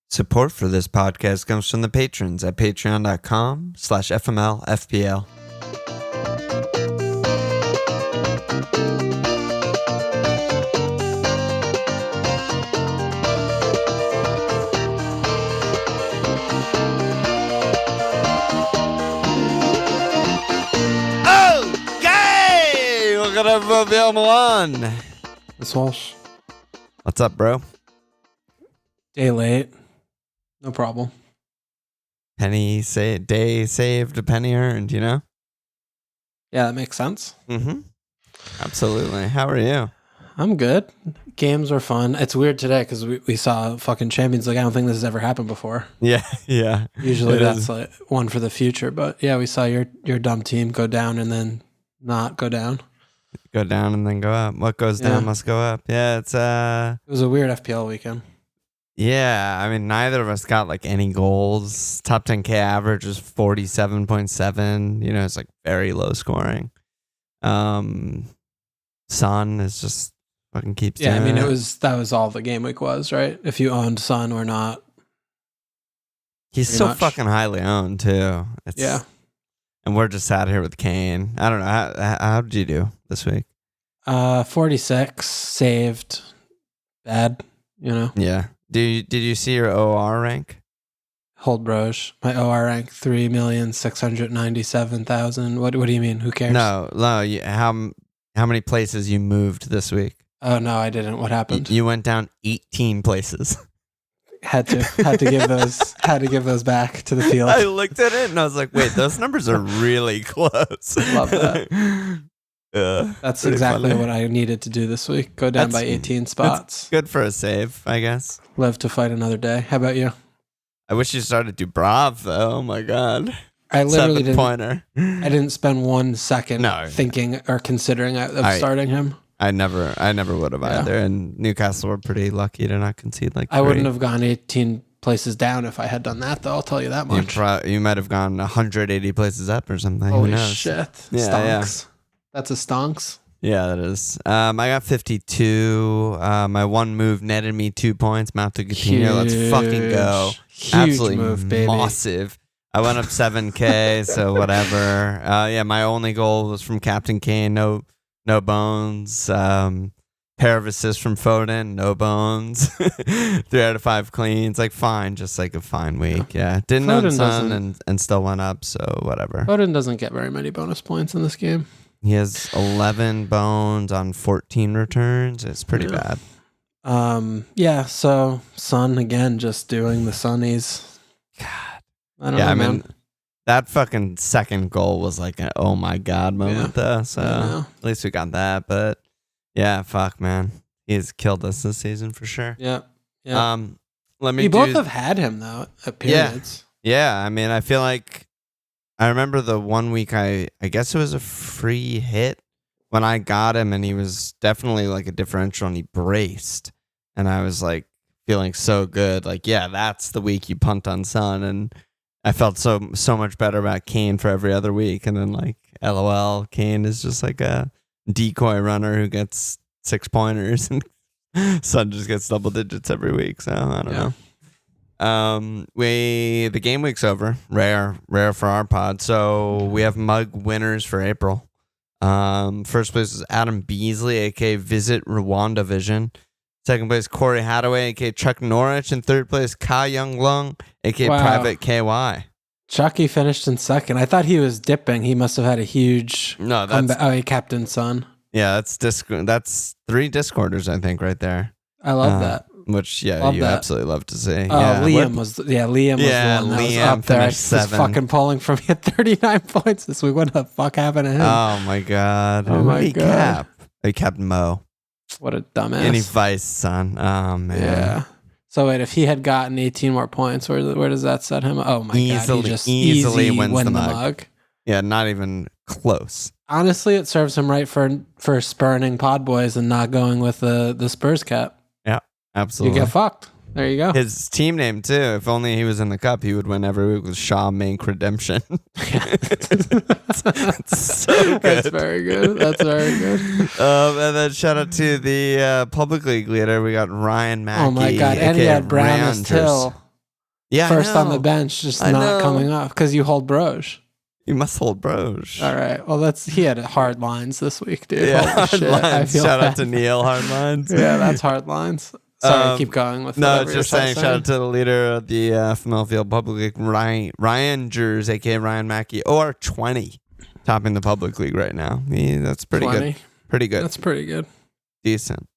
Support for this podcast comes from the patrons at patreon.com/FMLFPL. Okay! We're gonna have FPL Milan. This Walsh. What's up, bro? Day late. No problem. Day saved, a penny earned, you know? Yeah, that makes sense. Mm-hmm. Absolutely. How are you? I'm good. Games were fun. It's weird today because we saw fucking Champions League. I don't think this has ever happened before. Yeah. Usually that's like one for the future. But yeah, we saw your dumb team go down and then not go down. Go down and then go up. What goes down must go up. Yeah, it was a weird FPL weekend. Yeah, I mean, neither of us got like any goals. Top 10K average is 47.7. You know, it's like very low scoring. Son is just fucking keeps doing I mean, it. that was all the game week was, right? If you owned Son or not. He's so fucking highly owned too. Yeah. And we're just sat here with Kane. I don't know. How did you do this week? 46 saved. Bad, you know? Yeah. Did you see your OR rank? Hold Broge. My OR rank 3,697,000. What do you mean? Who cares? No. How many places you moved this week? Oh no, I didn't. What happened? You went down 18 places. Had to give those back to the field. I looked at it and I was like, wait, those numbers are really close. Love that. That's exactly what I needed to do this week. Go down by 18 spots. Good for a save, I guess. Live to fight another day. How about you? I wish you started Dubrav though. Oh my god. I literally pointer. I didn't spend 1 second thinking or considering of starting him. I never would have either. And Newcastle were pretty lucky to not concede like 3. I wouldn't have gone 18 places down if I had done that, though. I'll tell you that much. You might have gone 180 places up or something. Holy Who knows? shit. Yeah, stonks. That's a stonks. Yeah, that is. I got 52. My one move netted me 2 points. Mount to Coutinho. Let's fucking go. Huge Absolutely move, baby. Massive. I went up 7K, so whatever. My only goal was from Captain Kane. No bones. Pair of assists from Foden. No bones. 3 out of 5 cleans. Like fine, just like a fine week. Yeah. Didn't own Son and still went up, so whatever. Foden doesn't get very many bonus points in this game. He has 11 bones on 14 returns. It's pretty bad. So Son again, just doing the Sunnies. God. I don't know, man. I mean, that fucking second goal was like an oh my god moment though. So at least we got that. But yeah, fuck man. He's killed us this season for sure. Yeah. We both have had him though at periods. Yeah. I mean, I feel like I remember the 1 week I guess it was a free hit when I got him and he was definitely like a differential and he braced. And I was like feeling so good. Like, yeah, that's the week you punt on Son. And I felt so much better about Kane for every other week. And then like, LOL, Kane is just like a decoy runner who gets 6 pointers and Son just gets double digits every week. So I don't know. The game week's over. Rare for our pod. So we have mug winners for April. First place is Adam Beasley, aka Visit Rwanda Vision. Second place, Corey Hadaway, aka Chuck Norwich. And third place, Ka Young Lung, aka Private KY. Chucky finished in second. I thought he was dipping. He must have had a huge he captained Son. Yeah, that's 3 Discorders, I think, right there. I love that. Which, absolutely love to see. Liam was the one that was up there. I was fucking pulling for me at 39 points this week. What the fuck happened to him? Oh my god. Oh my god. He capped Mo. What a dumbass. And he Vice, Son. Oh man. Yeah. So wait, if he had gotten 18 more points, where does that set him? Oh my god. He just easily wins the mug. Yeah, not even close. Honestly, it serves him right for spurning pod boys and not going with the Spurs cap. Absolutely. You get fucked. There you go. His team name, too. If only he was in the cup, he would win every week with Shaw Mank Redemption. It's so good. That's very good. And then shout out to the public league leader. We got Ryan Mackey. Oh, my God. And he had Brown as Till. Yeah, first on the bench, just not coming off because you hold Broge. You must hold Broge. All right. Well, he had hard lines this week, dude. Yeah, hard lines. Shout out to Neil, hard lines. Yeah, that's hard lines. Sorry, keep going with no, just saying. Shout out to the leader of the Female Field Public League, Ryan Jers, aka Ryan Mackey, or 20, topping the public league right now. That's pretty 20. Good. Pretty good. That's pretty good. Decent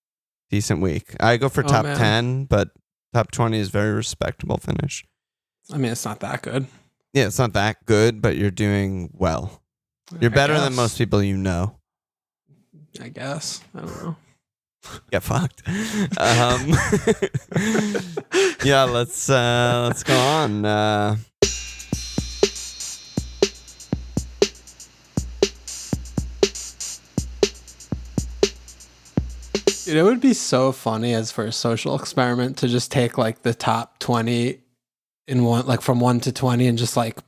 week. I go for top 10, but top 20 is very respectable finish. I mean, it's not that good. Yeah, it's not that good, but you're doing well. You're better than most people you know. I guess. I don't know. Get fucked. Yeah, let's go on. It would be so funny as for a social experiment to just take like the top 20 in one, like from 1 to 20, and just like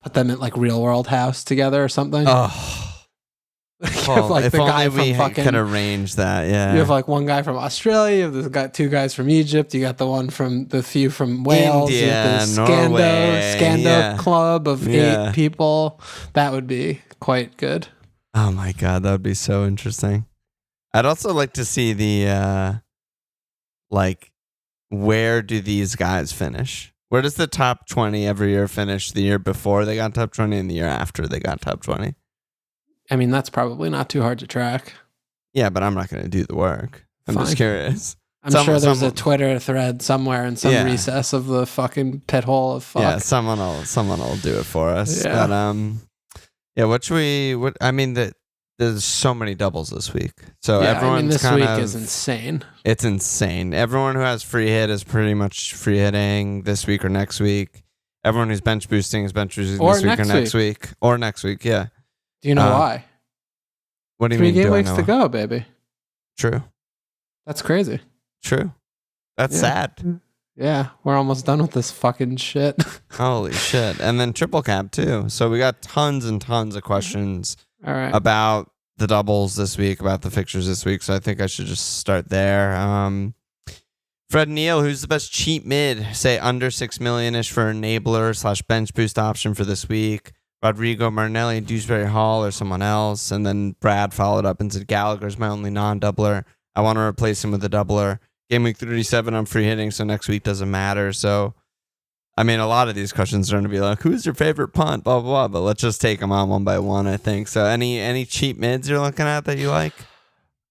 put them in like Real World House together or something. Oh. Like if the guy only we could arrange that, yeah. You have like one guy from Australia, you've got two guys from Egypt, you got the one from the few from Wales, India, you have the Scando club of 8 people. That would be quite good. Oh my god, that would be so interesting. I'd also like to see the like, where do these guys finish? Where does the top 20 every year finish? The year before they got top 20 and the year after they got top 20? I mean, that's probably not too hard to track. Yeah, but I'm not going to do the work. I'm just curious. I'm sure there's a Twitter thread somewhere in some recess of the fucking pit hole of fuck. Yeah, someone will do it for us. Yeah. But I mean, there's so many doubles this week. So everyone's this week is insane. It's insane. Everyone who has free hit is pretty much free hitting this week or next week. Everyone who's bench boosting is bench boosting this week or next week. Or next week, yeah. Do you know why? What do you 3 mean? 3 game weeks to go, baby. True. That's crazy. True. That's sad. Yeah, we're almost done with this fucking shit. Holy shit. And then triple cap too. So we got tons and tons of questions about the doubles this week, about the fixtures this week. So I think I should just start there. Fred Neal, who's the best cheap mid? Say under 6 million-ish for enabler / bench boost option for this week. Rodrigo Martinelli, Dewsbury Hall, or someone else. And then Brad followed up and said, Gallagher's my only non-doubler. I want to replace him with a doubler. Game week 37, I'm free hitting, so next week doesn't matter. So, I mean, a lot of these questions are going to be like, who's your favorite punt, blah, blah, blah. But let's just take them on one by one, I think. So any cheap mids you're looking at that you like?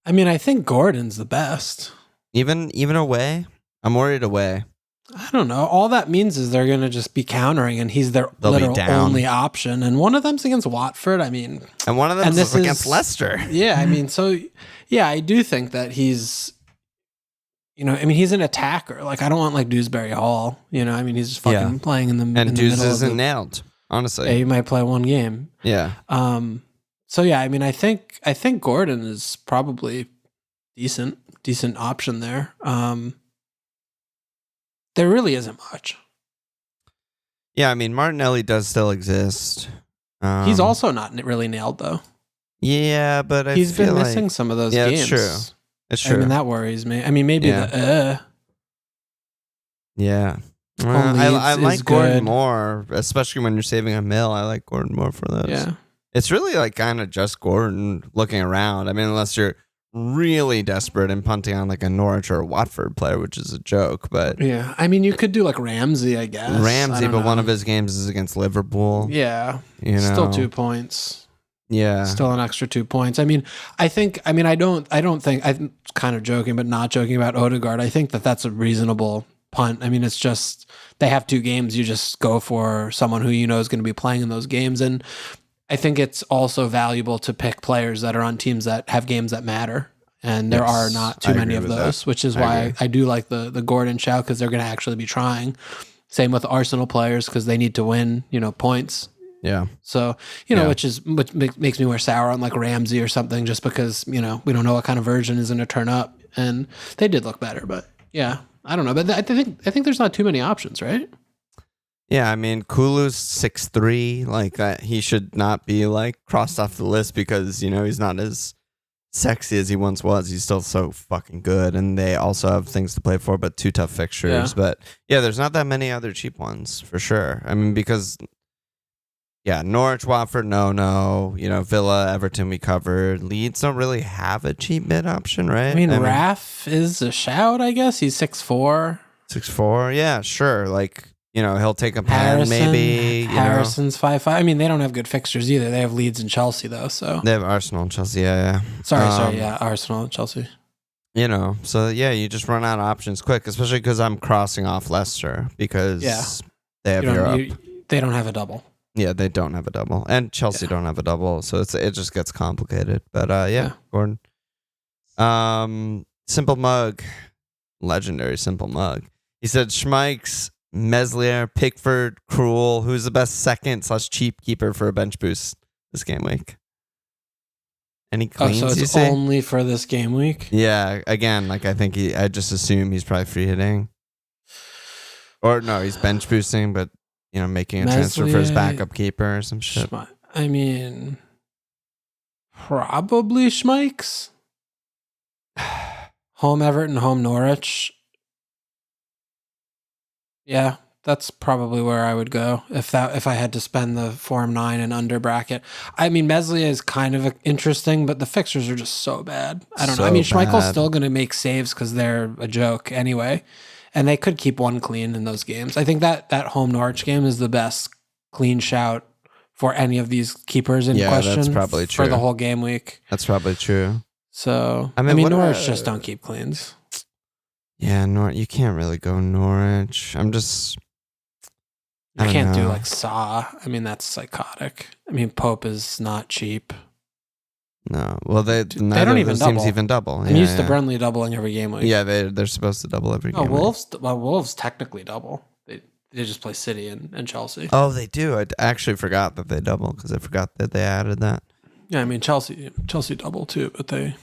I mean, I think Gordon's the best. Even away? I'm worried away. I don't know. All that means is they're going to just be countering, and he's their literal only option. And one of them's against Watford. I mean, and one of them's against Leicester. Yeah, I mean, so yeah, I do think that he's, I mean, he's an attacker. Like, I don't want like Dewsbury Hall. I mean, he's just fucking playing in the middle. And Dews isn't nailed, honestly. Yeah, he might play one game. Yeah. So yeah, I mean, I think Gordon is probably decent option there. There really isn't much. Yeah, I mean, Martinelli does still exist. He's also not really nailed, though. Yeah, but he's been missing some of those games. It's true. It's true. I mean, that worries me. I mean, maybe Yeah. I like Gordon more, especially when you're saving a mil. I like Gordon more for those. Yeah. It's really like kind of just Gordon looking around. I mean, unless you're really desperate and punting on like a Norwich or a Watford player, which is a joke, but yeah, I mean, you could do like Ramsey, I guess. But one of his games is against Liverpool. Yeah, still 2 points. Yeah, still an extra 2 points. I mean, I don't think I'm kind of joking, but not joking about Odegaard. I think that's a reasonable punt. I mean, it's just they have 2 games. You just go for someone who is going to be playing in those games, and I think it's also valuable to pick players that are on teams that have games that matter. And there are not too many of those, which is why I do like the Gordon shout, because they're going to actually be trying. Same with Arsenal players, because they need to win, points. Yeah. So, which makes me more sour on like Ramsey or something, just because, we don't know what kind of version is going to turn up. And they did look better, but yeah, I don't know. But I think there's not too many options, right? Yeah, I mean, Kulu's 6'3", like that. He should not be like crossed off the list because he's not as sexy as he once was, he's still so fucking good. And they also have things to play for, but 2 tough fixtures. Yeah. But yeah, there's not that many other cheap ones for sure. I mean, because Norwich, Watford, no. Villa, Everton, we covered. Leeds don't really have a cheap mid option, right? I mean, Raf is a shout, I guess. He's 6'4". 6'4", yeah, sure. Like, he'll take a pen, maybe. Harrison's 5'5". I mean, they don't have good fixtures either. They have Leeds and Chelsea, though. So they have Arsenal and Chelsea, yeah. Sorry, Arsenal and Chelsea. So you just run out of options quick, especially because I'm crossing off Leicester because they have Europe. They don't have a double. Yeah, they don't have a double, and Chelsea don't have a double, so it just gets complicated. But Gordon, Simple Mug, legendary Simple Mug. He said Schmeichs, Meslier, Pickford, Krul. Who's the best second/cheap keeper for a bench boost this game week? Any cleans? So it's only for this game week? Yeah. Again, I think I just assume he's probably free hitting, or no, he's bench boosting, but making a transfer for his backup keeper or some shit. I mean, probably Schmeichs. Home Everton, home Norwich. Yeah, that's probably where I would go if I had to spend the Form 9 and under bracket. I mean, Meslier is kind of interesting, but the fixtures are just so bad. I don't know. I mean, Schmeichel's still going to make saves because they're a joke anyway, and they could keep one clean in those games. I think that home Norwich game is the best clean shout for any of these keepers in question. That's probably true for the whole game week. That's probably true. So I mean Norwich just don't keep cleans. Yeah, you can't really go Norwich. You can't do like Saw. I mean, that's psychotic. I mean, Pope is not cheap. No. Well, they don't even double. Teams even double. I'm used to Burnley doubling every game week. Yeah, they're supposed to double every game week. Wolves technically double. They just play City and Chelsea. Oh, they do. I actually forgot that they double because I forgot that they added that. Yeah, I mean, Chelsea double too, but they're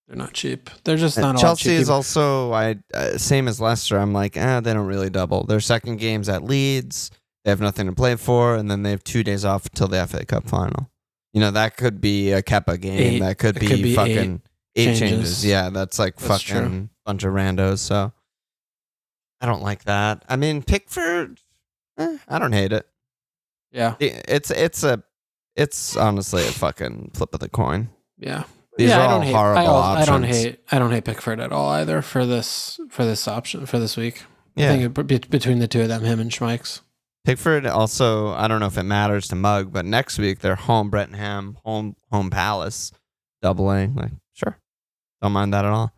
not cheap. They're just not all Chelsea cheap. is also same as Leicester. I'm like, they don't really double. Their second game's at Leeds. They have nothing to play for, and then they have 2 days off until the FA Cup final. That could be a Kepa game. That could be fucking 8 changes. Yeah, that's fucking true. Bunch of randos. So I don't like that. I mean, Pickford, I don't hate it. Yeah, it's honestly a fucking flip of the coin. Yeah. These are all horrible options. I don't hate Pickford at all either for this option for this week. Yeah. I think between the two of them, him and Schmeichs. Pickford also, I don't know if it matters to Mug, but next week they're home Brettenham, home Palace, doubling. Sure, don't mind that at all.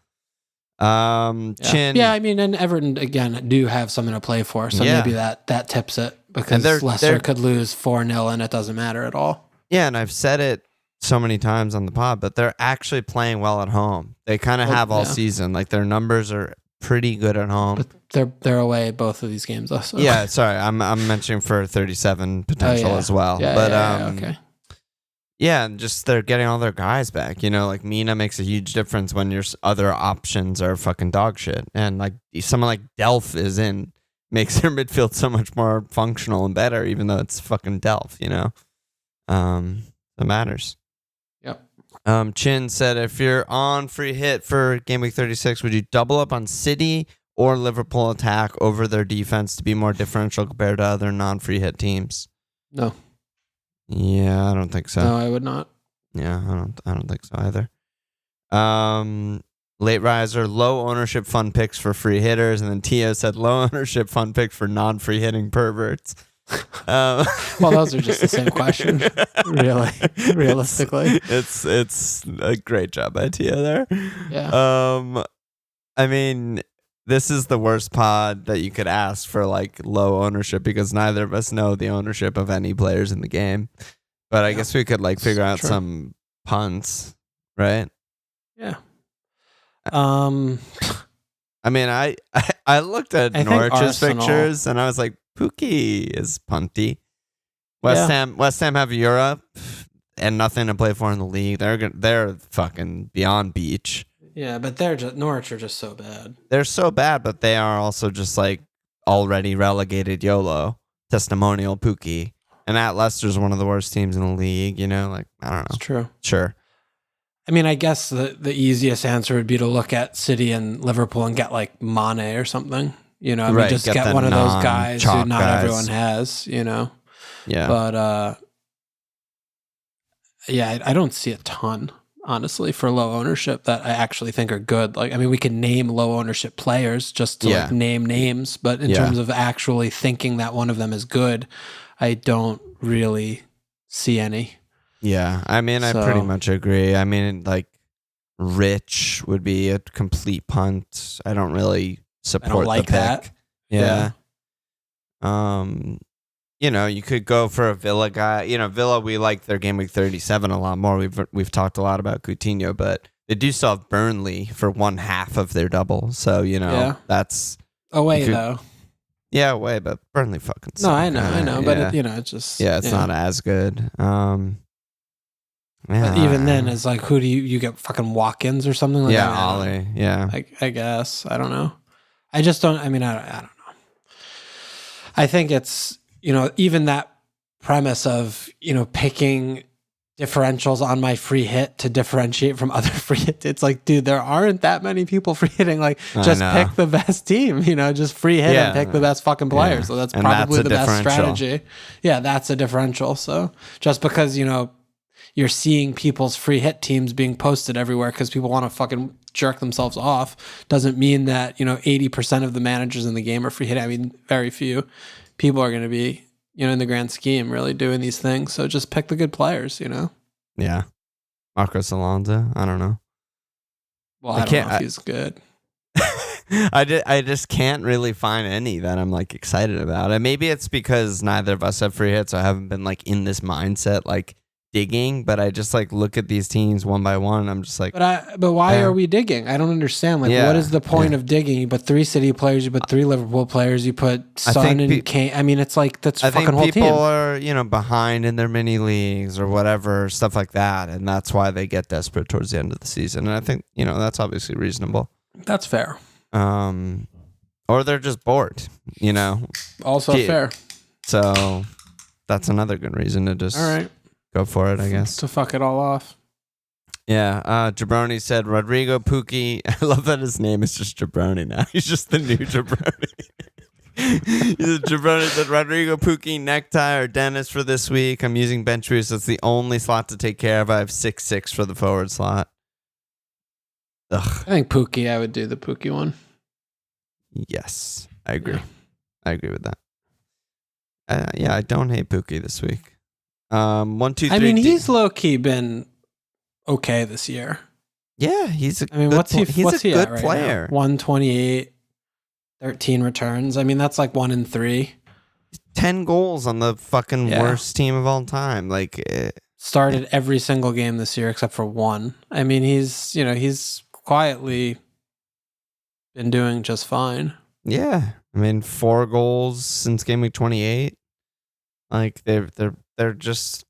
Chin. Yeah, I mean, and Everton again do have something to play for, so maybe that tips it because Leicester could lose 4-0 and it doesn't matter at all. Yeah, and I've said it so many times on the pod, but they're actually playing well at home. They kind of have all season. Their numbers are pretty good at home. But they're away both of these games also. Yeah, sorry, I'm mentioning for 37 potential as well. Okay. Yeah, and just they're getting all their guys back. Mina makes a huge difference when your other options are fucking dog shit. And someone like Delph makes their midfield so much more functional and better, even though it's fucking Delph, It matters. Yep. Chin said, if you're on free hit for game week 36, would you double up on City or Liverpool attack over their defense to be more differential compared to other non-free hit teams? No. Yeah, I don't think so. No, I would not. Yeah, I don't think so either. Late riser, low ownership fun picks for free hitters, and then Tio said low ownership fun picks for non-free hitting perverts. Well, those are just the same question, really. Realistically, it's a great job by Tio there. Yeah. I mean, this is the worst pod that you could ask for low ownership because neither of us know the ownership of any players in the game. But I guess we could figure out some punts, right? Yeah. I mean, I looked at Norwich's fixtures and I was like, Pookie is punty. West Ham have Europe and nothing to play for in the league. They're fucking beyond beach. Yeah, but Norwich are just so bad. They're so bad, but they are also just already relegated YOLO testimonial Pookie. And at Leicester's one of the worst teams in the league. I don't know. It's true. Sure. I mean, I guess the easiest answer would be to look at City and Liverpool and get like Mane or something. You know, I mean, just get one of those guys who not everyone has, you know. Yeah. But yeah, I don't see a ton, honestly, for low ownership that I actually think are good. Like, I mean, we can name low ownership players just to like name names, but in terms of actually thinking that one of them is good, I don't really see any. Yeah, I mean, I pretty much agree. I mean, like, Rich would be a complete punt. I don't really support like the pick. that. Yeah. You know, you could go for a Villa guy. You know, Villa, we like their game week 37 a lot more. We've talked a lot about Coutinho, but they do still have Burnley for one half of their double. So, you know, that's away though. Yeah, away, but Burnley fucking suck. No, I know, but it, you know, it's just it's not as good. But even then, it's like, who do you get? Fucking Watkins or something like that? Yeah, Ollie. Yeah, I guess I don't know. I just don't. I mean, I don't know. I think it's, you know, even that premise of, you know, picking differentials on my free hit to differentiate from other free hits. It's like, dude, there aren't that many people free hitting. Like, just pick the best team, you know, just free hit and pick the best fucking players. Yeah. So that's probably the best strategy. Yeah, that's a differential. So just because, you know, you're seeing people's free hit teams being posted everywhere because people want to fucking jerk themselves off doesn't mean that, you know, 80% of the managers in the game are free hit. I mean, very few people are going to be, you know, in the grand scheme really doing these things. So just pick the good players, you know? Yeah. Marcos Alonso. I don't know. Well, I don't know if he's good. I just can't really find any that I'm like excited about. And maybe it's because neither of us have free hits. So I haven't been like in this mindset, like digging, but I just like look at these teams one by one. And I'm just like, but why are we digging? I don't understand. Like, what is the point of digging? You put 3 City players, you put 3 Liverpool players, you put Son and Kane. I mean, it's like that's fucking whole team. I think people are, you know, behind in their mini leagues or whatever, stuff like that, and that's why they get desperate towards the end of the season. And I think, you know, that's obviously reasonable. That's fair. Or they're just bored, you know. Also fair. So that's another good reason to just go for it, I guess. To fuck it all off. Yeah. Jabroni said Rodrigo Pukki. I love that his name is just Jabroni now. He's just the new Jabroni. Jabroni said Rodrigo Pukki, necktie, or Dennis for this week. I'm using bench boost. That's the only slot to take care of. I have 6-6 for the forward slot. Ugh. I think Pukki, I would do the Pukki one. Yes, I agree. Yeah. I agree with that. Yeah, I don't hate Pukki this week. 1, 2, 3. I mean, he's low key been okay this year. Yeah, he's a good good player. Right 128, 13 returns. I mean, that's like 1 in 3. 10 goals on the fucking worst team of all time. Like, started every single game this year except for 1. I mean, he's quietly been doing just fine. Yeah, I mean, 4 goals since game week 28. Like they're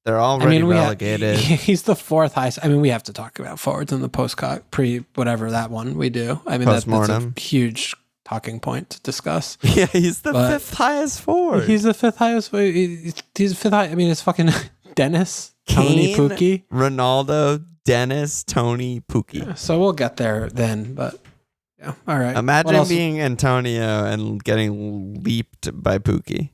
already relegated. He's the 4th highest. I mean, we have to talk about forwards in the whatever that one we do. I mean, that's a huge talking point to discuss. Yeah, he's the 5th highest forward. He's the 5th highest. He's 5th high. I mean, it's fucking Dennis, Tony, Pukki, Ronaldo, Dennis, Tony, Pukki. Yeah, so we'll get there then, but yeah, all right. Imagine being Antonio and getting leaped by Pukki.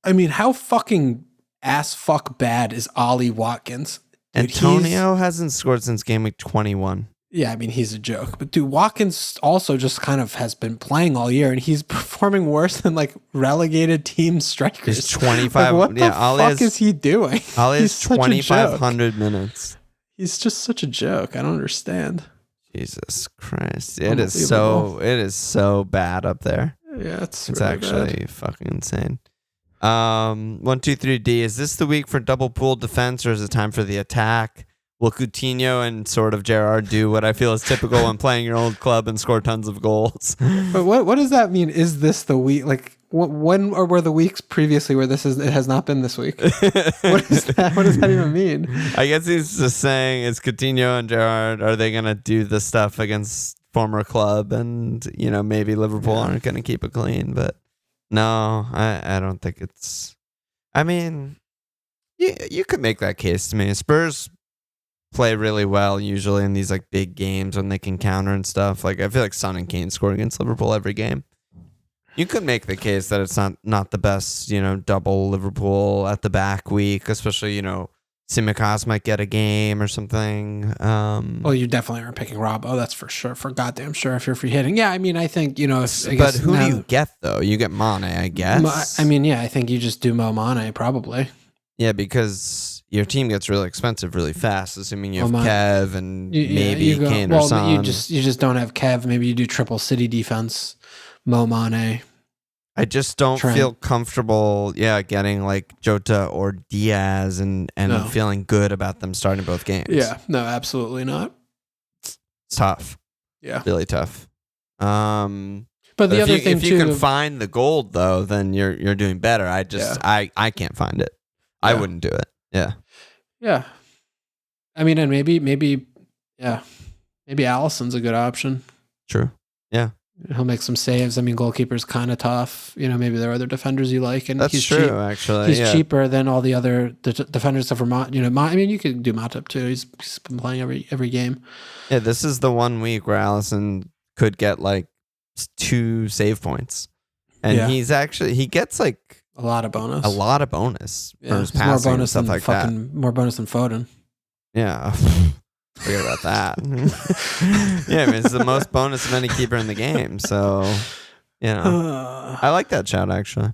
I mean, how fucking ass fuck bad is Ollie Watkins? Dude, Antonio hasn't scored since game week 21. Yeah, I mean, he's a joke. But dude, Watkins also just kind of has been playing all year, and he's performing worse than like relegated team strikers. He's 25. Like, what the fuck is he doing? Ollie has 2,500 minutes. He's just such a joke. I don't understand. Jesus Christ. It is so bad up there. Yeah, it's really actually bad. Fucking insane. 1, 2, 3 D. Is this the week for double pool defense, or is it time for the attack? Will Coutinho and sort of Gerrard do what I feel is typical when playing your old club and score tons of goals? But what does that mean? Is this the week? Like, when or were the weeks previously where it has not been this week? What is that? What does that even mean? I guess he's just saying, is Coutinho and Gerrard, are they going to do the stuff against former club, and, you know, maybe Liverpool aren't going to keep it clean, but no, I don't think it's... I mean, you could make that case to me. Spurs play really well usually in these like big games when they can counter and stuff. Like I feel like Son and Kane score against Liverpool every game. You could make the case that it's not the best, double Liverpool at the back week, especially, Tsimikas might get a game or something. Well, you definitely aren't picking Robbo, that's for sure, for goddamn sure, if you're free hitting. Yeah, I mean, I think, but who do you get, though? You get Mane, I guess. I think you just do Mo Mane, probably. Yeah, because your team gets really expensive really fast, assuming you have Kev and maybe Kane or Son. You just don't have Kev. Maybe you do triple City defense. Mo Mane. I just don't feel comfortable, getting like Jota or Diaz and feeling good about them starting both games. Yeah, no, absolutely not. It's tough. Yeah, really tough. But the other thing if you can find the gold though, then you're doing better. I can't find it. Yeah. I wouldn't do it. Yeah. Yeah. I mean, and maybe Allison's a good option. True. Yeah. He'll make some saves. I mean, goalkeeper's kind of tough. Maybe there are other defenders you like, and that's he's true. Cheap. Actually, he's cheaper than all the other defenders. Except for I mean, you could do Matip too. He's been playing every game. Yeah, this is the 1 week where Allison could get like 2 save points, and he gets like a lot of bonus. For his passing and stuff like that. More bonus than Foden. Yeah. Forget about that. Yeah, I mean, it's the most bonus of any keeper in the game. So, I like that shout actually.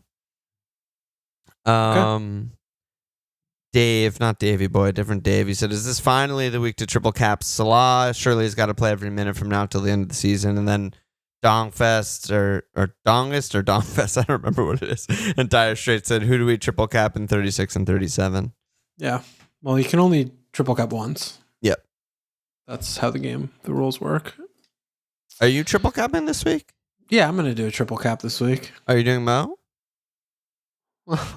Dave, not Davey Boy, different Dave. He said, "Is this finally the week to triple cap Salah? Surely he's got to play every minute from now till the end of the season, and then Dongfest or Dongest or Dongfest. I don't remember what it is." And Dire Straits said, "Who do we triple cap in 36 and 37?" Yeah, well, you can only triple cap once. Yep. That's how the rules work. Are you triple capping this week? Yeah, I'm going to do a triple cap this week. Are you doing Mo?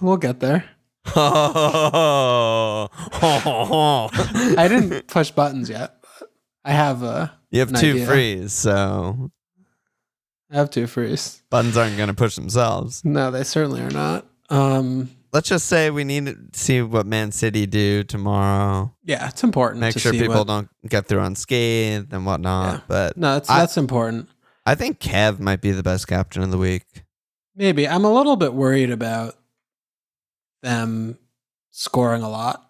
We'll get there. I didn't push buttons yet. I have You have 2 frees, so... I have 2 frees. Buttons aren't going to push themselves. No, they certainly are not. Let's just say we need to see what Man City do tomorrow. Yeah, it's important. Make sure people don't get through unscathed and whatnot. Yeah. But no, that's important. I think Kev might be the best captain of the week. Maybe. I'm a little bit worried about them scoring a lot.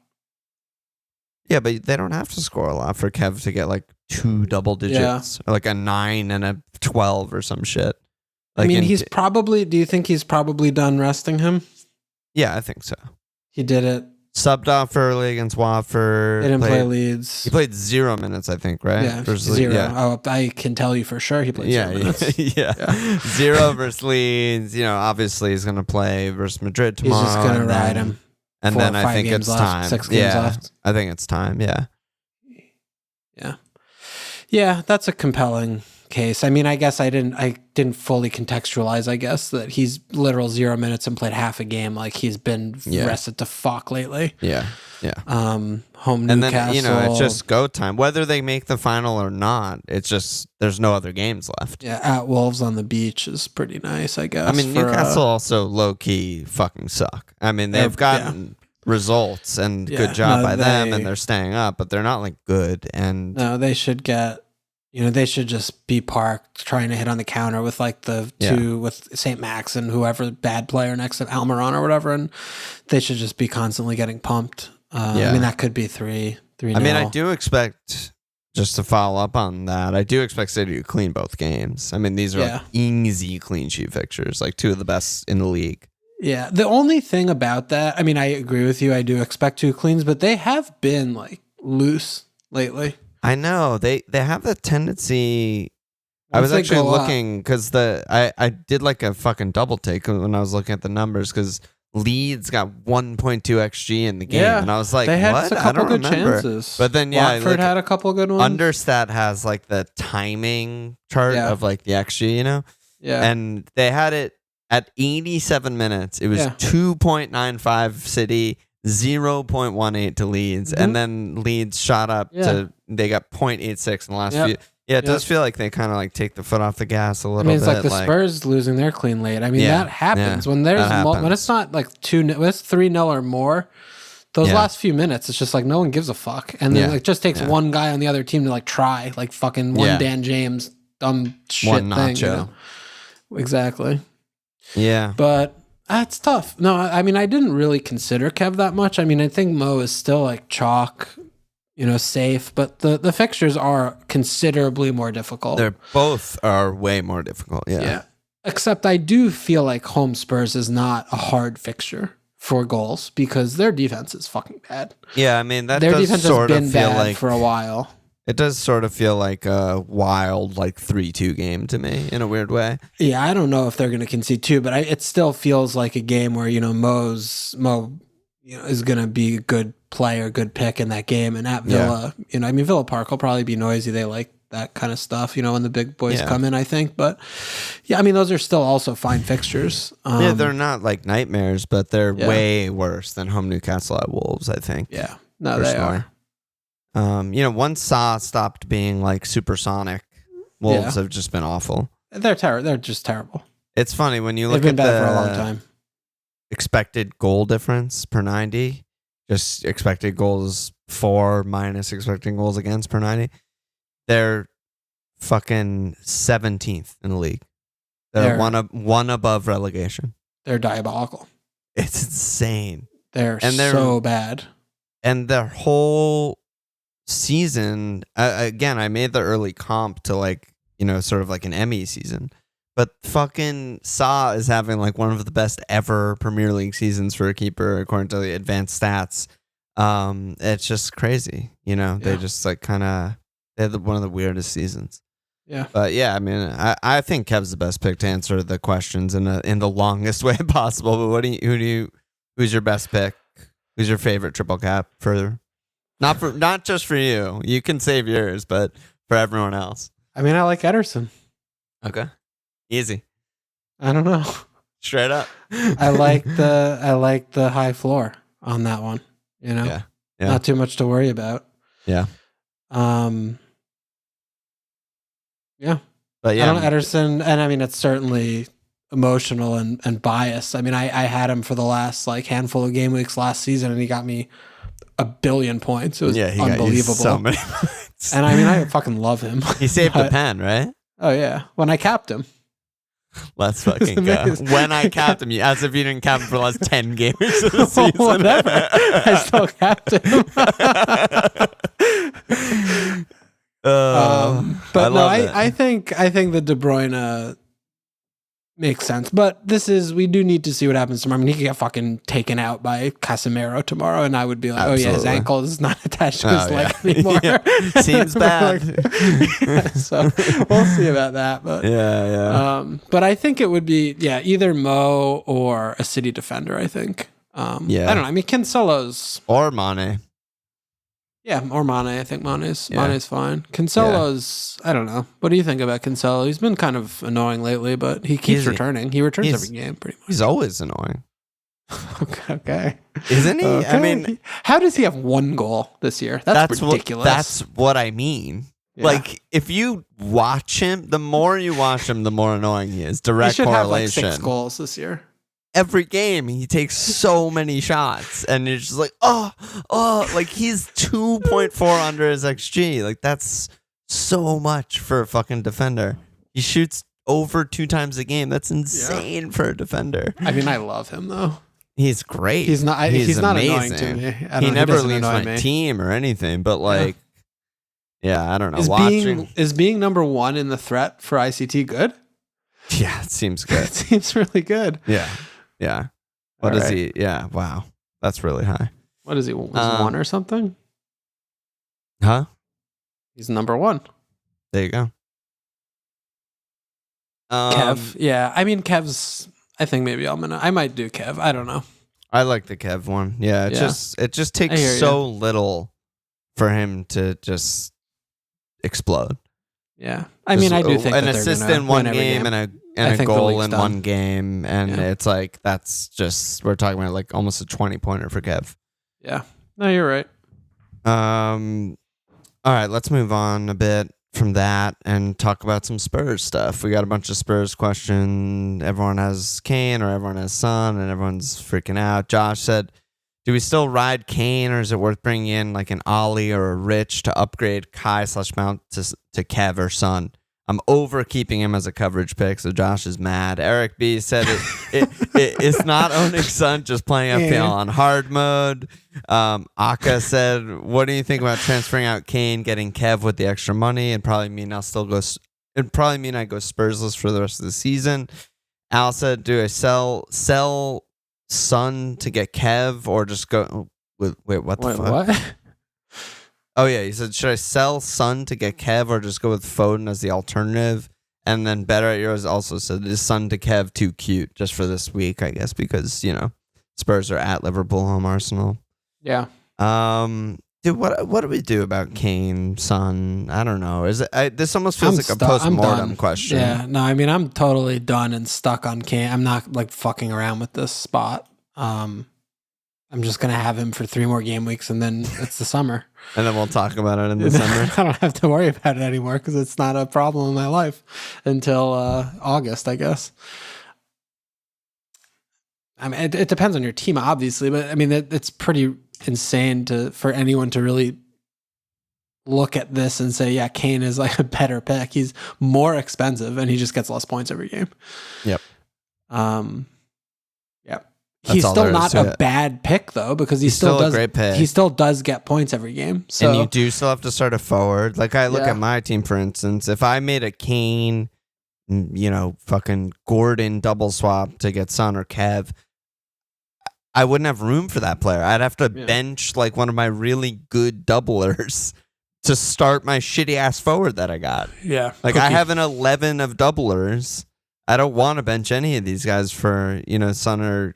Yeah, but they don't have to score a lot for Kev to get like 2 double digits, or like a 9 and a 12 or some shit. Like, I mean, do you think he's probably done resting him? Yeah, I think so. He did it. Subbed off early against Watford. They didn't play Leeds. He played 0 minutes, I think, right? Yeah, versus 0. Yeah. Oh, I can tell you for sure he played 0 minutes. Yeah. 0 versus Leeds. Obviously he's going to play versus Madrid tomorrow. He's just going to ride him. And then I think it's time. 6 games left. I think it's time, yeah. Yeah. Yeah, that's a compelling case. I mean, I guess I didn't fully contextualize, I guess, that he's literal 0 minutes and played half a game. Like he's been rested to fuck lately. Yeah. Home Newcastle. And then, it's just go time. Whether they make the final or not, it's just, there's no other games left. Yeah, at Wolves on the beach is pretty nice, I guess. I mean, Newcastle also low-key fucking suck. I mean, they've gotten results and good job by them, and they're staying up, but they're not like good. And no, they should get... they should just be parked trying to hit on the counter with like the 2 with St. Max and whoever bad player next to Almiron or whatever. And they should just be constantly getting pumped. I mean, that could be 3-0. I mean, I do expect, just to follow up on that, I do expect City to clean both games. I mean, these are like easy clean sheet fixtures, like 2 of the best in the league. Yeah. The only thing about that, I mean, I agree with you. I do expect 2 cleans, but they have been like loose lately. I know they have the tendency. I was actually looking because I did like a fucking double take when I was looking at the numbers because Leeds got 1.2 XG in the game, and I was like, they had what? a couple good remember. Chances. But then Watford had a couple good ones. Understat has like the timing chart of like the XG, Yeah, and they had it at 87 minutes. It was 2.95 City. 0.18 to Leeds, and then Leeds shot up to they got 0.86 in the last few. Yeah, it does feel like they kind of like take the foot off the gas a little bit. I mean, it's like the Spurs losing their clean late. I mean, that happens when there's when it's not like 2-0, when it's 3-0 or more. those Yeah. last few minutes, it's just like no one gives a fuck, and then Yeah. it just takes Yeah. one guy on the other team to like try, like fucking one Yeah. Dan James dumb shit One thing. Nacho. Exactly. Yeah. But that's tough. No, I mean, I didn't really consider Kev that much. I mean, I think Mo is still like chalk, safe, but the fixtures are considerably more difficult. They're both are way more difficult. Yeah. Except I do feel like home Spurs is not a hard fixture for goals because their defense is fucking bad. Yeah, I mean, that Their does defense sort has of been feel bad like for a while. it does sort of feel like a wild, like 3-2 game to me in a weird way. Yeah, I don't know if they're going to concede two, but it still feels like a game where Mo is going to be a good player, good pick in that game. And at Villa, Villa Park will probably be noisy. They like that kind of stuff, when the big boys come in, I think. But yeah, I mean, those are still also fine fixtures. Yeah, they're not like nightmares, but they're way worse than home Newcastle at Wolves, I think. Yeah, no, personally. they are. Once Saw stopped being like supersonic, Wolves have just been awful. They're terrible. They're just terrible. It's funny when you look They've been at bad the for a long time. expected goal difference per 90, just expected goals for minus expected goals against per 90. They're fucking 17th in the league. They're one above relegation. They're diabolical. It's insane. They're so bad. And their whole season, again, I made the early comp to like, sort of like an Emmy season. But fucking Saw is having like one of the best ever Premier League seasons for a keeper, according to the advanced stats. It's just crazy. They just like they had one of the weirdest seasons. Yeah. But yeah, I mean, I think Kev's the best pick to answer the questions in the longest way possible. But who's your best pick? Who's your favorite triple cap for? Not just for you. You can save yours, but for everyone else. I mean, I like Ederson. Okay. Easy. I don't know. Straight up. I like the high floor on that one. Yeah. Not too much to worry about. Yeah. Yeah. But yeah, I don't know, Ederson, and I mean, it's certainly emotional and biased. I mean, I had him for the last like handful of game weeks last season, and he got me 1 billion points. It was unbelievable. Got you so many points. And I mean, I fucking love him. He saved a pen, right? Oh yeah, when I capped him. Let's fucking go. When I capped him, as if you didn't cap him for the last 10 games of the season. Whatever. I still capped him. But no, I think the De Bruyne makes sense. But we do need to see what happens tomorrow. I mean, he could get fucking taken out by Casemiro tomorrow, and I would be like, Absolutely. oh yeah, his ankle is not attached to his leg anymore. Seems bad. So we'll see about that. But but I think it would be either Mo or a City defender. I think. I don't know. I mean, Cancelo's or Mane. Yeah, or Mane. I think Mane's fine. Cancelo's, I don't know. What do you think about Cancelo? He's been kind of annoying lately, but he keeps returning. He returns every game, pretty much. He's always annoying. Okay. Isn't he? Okay. I mean, how does he have 1 goal this year? That's ridiculous. That's what I mean. Yeah. Like, if you watch him, the more you watch him, the more annoying he is. Direct he should correlation. have like 6 goals this year. Every game he takes so many shots, and you're just like, like he's 2.4 under his XG. Like, that's so much for a fucking defender. He shoots over 2 times a game. That's insane for a defender. I mean, I love him though. He's great. He's not annoying to me. He never leaves my team or anything, but like, I don't know. Is being number 1 in the threat for ICT good? Yeah, it seems good. It seems really good. Yeah. What is he? Yeah. Wow. That's really high. What is he? Was 1 or something? Huh? He's number 1. There you go. Kev. Yeah. I mean, Kev's, I think maybe I might do Kev. I don't know. I like the Kev one. Yeah. It just takes so little for him to just explode. Yeah. I mean, I do think an assist in one game and a goal in one game. And it's like, that's just, we're talking about like almost a 20-pointer for Kev. Yeah. No, you're right. All right, let's move on a bit from that and talk about some Spurs stuff. We got a bunch of Spurs questions. Everyone has Kane or everyone has Son and everyone's freaking out. Josh said, Do we still ride Kane, or is it worth bringing in like an Ollie or a Rich to upgrade Kai/Mount to Kev or Son? I'm over keeping him as a coverage pick, so Josh is mad. Eric B said it's not owning Son, just playing FPL on hard mode. Aka said, what do you think about transferring out Kane, getting Kev with the extra money? It'd probably mean I go Spursless for the rest of the season. Al said, do I sell Son to get Kev, or just go with what the fuck? What? Oh yeah, he said, should I sell Son to get Kev, or just go with Foden as the alternative? And then Better at Yours also said, is Son to Kev too cute just for this week, I guess, because Spurs are at Liverpool, home Arsenal. Yeah. Dude, what do we do about Kane, Son? I don't know. This almost feels like a post-mortem question. Yeah, no, I mean, I'm totally done and stuck on Kane. I'm not like fucking around with this spot. I'm just gonna have him for 3 more game weeks, and then it's the summer. And then we'll talk about it in the summer. I don't have to worry about it anymore because it's not a problem in my life until August, I guess. I mean, it depends on your team, obviously, but I mean, it's pretty insane for anyone to really look at this and say, yeah, Kane is like a better pick. He's more expensive and he just gets less points every game. Yep. Yep. He's still not a bad pick though, because he still does. A great pick. He still does get points every game. So. And you do still have to start a forward. Like I look at my team, for instance, if I made a Kane, fucking Gordon double swap to get Son or Kev, I wouldn't have room for that player. I'd have to bench like one of my really good doublers to start my shitty ass forward that I got. Yeah. Like I have an 11 of doublers. I don't want to bench any of these guys for, Son or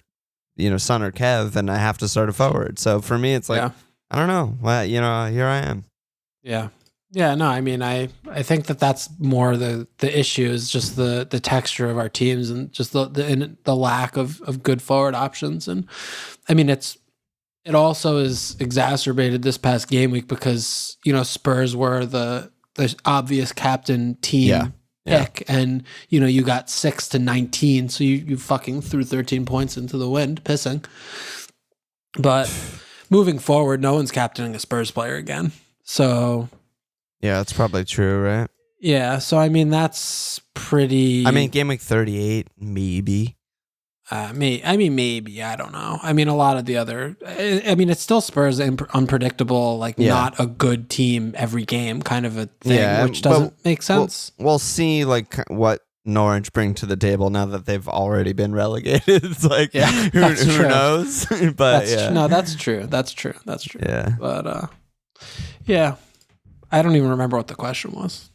Kev, and I have to start a forward. So for me, it's like, I don't know. Well, here I am. Yeah. Yeah, no, I mean, I think that's more the issue is just the texture of our teams and just the lack of good forward options. And I mean, it also is exacerbated this past game week because, Spurs were the obvious captain team pick. And, you got 6-19. So you fucking threw 13 points into the wind, pissing. But moving forward, no one's captaining a Spurs player again. So... yeah, that's probably true, right? Yeah, so I mean that's pretty. I mean, game week 38, maybe. Maybe, I don't know. I mean, a lot of the other. I mean, it's still Spurs unpredictable, like not a good team every game, kind of a thing, which doesn't make sense. We'll see, like what Norwich bring to the table now that they've already been relegated. It's like, who knows? But that's true. That's true. Yeah, but yeah. I don't even remember what the question was.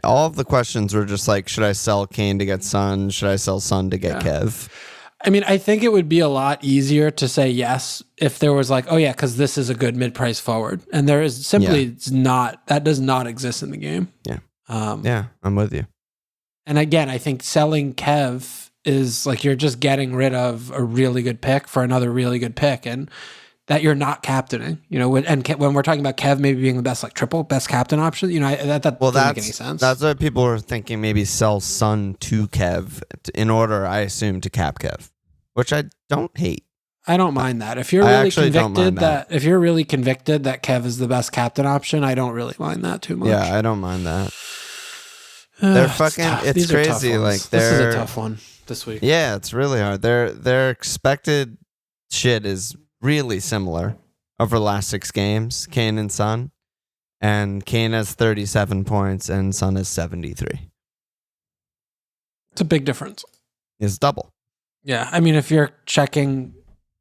All of the questions were just like, should I sell Kane to get Son? Should I sell Son to get Kev? I mean, I think it would be a lot easier to say yes if there was like, oh yeah, because this is a good mid-price forward. And there is simply that does not exist in the game. Yeah. I'm with you. And again, I think selling Kev is like you're just getting rid of a really good pick for another really good pick. And that you're not captaining, and when we're talking about Kev maybe being the best captain option, that doesn't make any sense. That's what people were thinking, maybe sell Son to Kev in order, I assume, to cap Kev, which I don't hate. I don't mind that. If you're really convicted that Kev is the best captain option, I don't really mind that too much. Yeah, I don't mind that. They're fucking, it's crazy. Like this is a tough one this week. Yeah, it's really hard. Their expected shit is really similar over the last 6 games, Kane and Son. And Kane has 37 points and Son has 73. It's a big difference. It's double. Yeah. I mean, if you're checking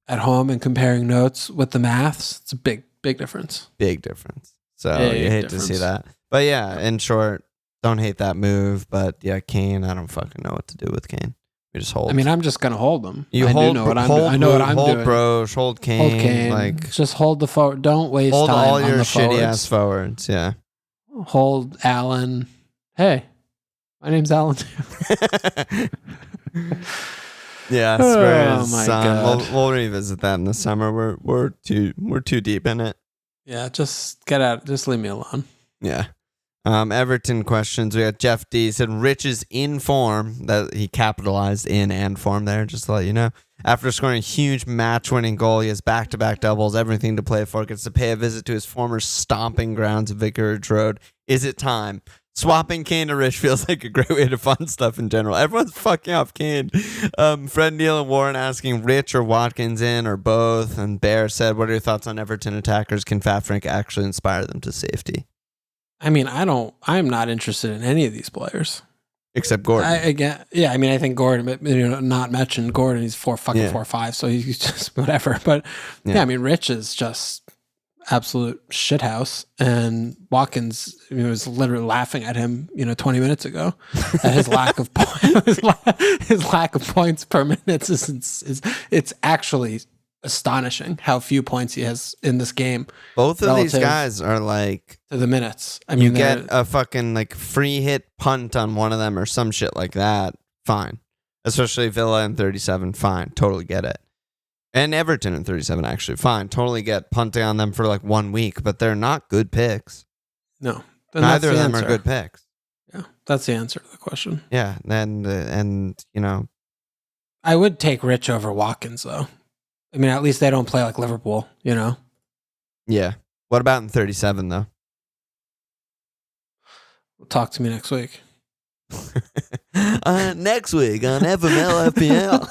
at home and comparing notes with the maths, it's a big difference. Big difference. So you hate to see that. But yeah, in short, don't hate that move. But yeah, Kane, I don't fucking know what to do with Kane. We just hold. I mean, I'm just gonna hold them. I know what I'm doing. Hold Brosh, hold Kane. Hold Kane. Like, just hold the forward. Don't waste time all on your the shitty forwards. ass forwards. Yeah. Hold Allen. Hey, my name's Allen. Yeah, Spurs. God. We'll revisit that in the summer. We're too deep in it. Yeah, just get out. Just leave me alone. Yeah. Everton questions. We got Jeff D. Said Rich is in form. That he capitalized in and form there, just to let you know. After scoring a huge match-winning goal, he has back-to-back doubles, everything to play for. Gets to pay a visit to his former stomping grounds of Vicarage Road. Is it time? Swapping Kane to Rich feels like a great way to fund stuff in general. Everyone's fucking off Kane. Fred, Neil, and Warren asking Rich or Watkins in or both. And Bear said, what are your thoughts on Everton attackers? Can Fat Frank actually inspire them to safety? I mean, I'm not interested in any of these players. Except Gordon. I mean, I think Gordon, but not mentioned Gordon, he's 4'5", so he's just whatever. But I mean, Rich is just absolute shithouse, and Watkins was literally laughing at him 20 minutes ago at his lack of his lack of points per minute is it's actually astonishing how few points he has in this game. Both of these guys are like to the minutes. I mean, you get a fucking like free hit punt on one of them or some shit like that, fine. Especially Villa in 37, fine, totally get it. And Everton in 37, actually, fine. Totally get punting on them for like 1 week, but they're not good picks. No. Neither of them are good picks. Yeah, that's the answer to the question. Yeah, and I would take Rich over Watkins, though. I mean, at least they don't play like Liverpool, Yeah. What about in 37, though? Talk to me next week. Next week on FML FPL.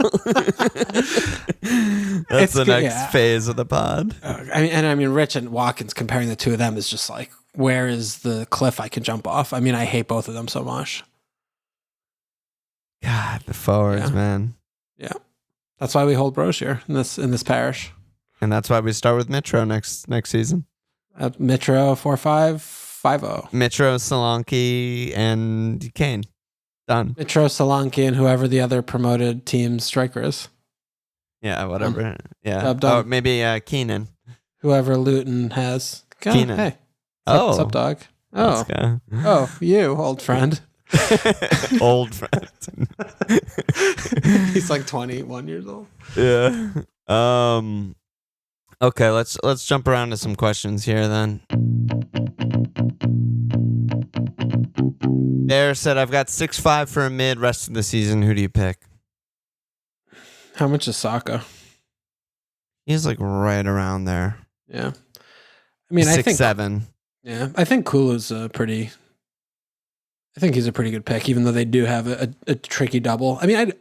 That's the next phase of the pod. I mean, Rich and Watkins, comparing the two of them is just like, where is the cliff I can jump off? I mean, I hate both of them so much. God, the forwards, man. Yeah, that's why we hold brochure in this parish, and that's why we start with Mitro next season. Mitro 4-5-5-0. Mitro, Solanke, and Kane. Done. Mitro, Solanke, and whoever the other promoted team striker is. Yeah, whatever. Yeah. Done. Oh, maybe Keenan. Whoever Luton has. Keenan. Hey. What's up, dog? Oh. Oh, you, old friend. Old friend. He's like 21 years old. Yeah. Okay, let's jump around to some questions here then. Bear said, I've got 6'5" for a mid rest of the season. Who do you pick? How much is Saka? He's like right around there. Yeah. I mean, 6'7". Yeah. I think Kulu's I think he's a pretty good pick, even though they do have a tricky double. I mean, I don't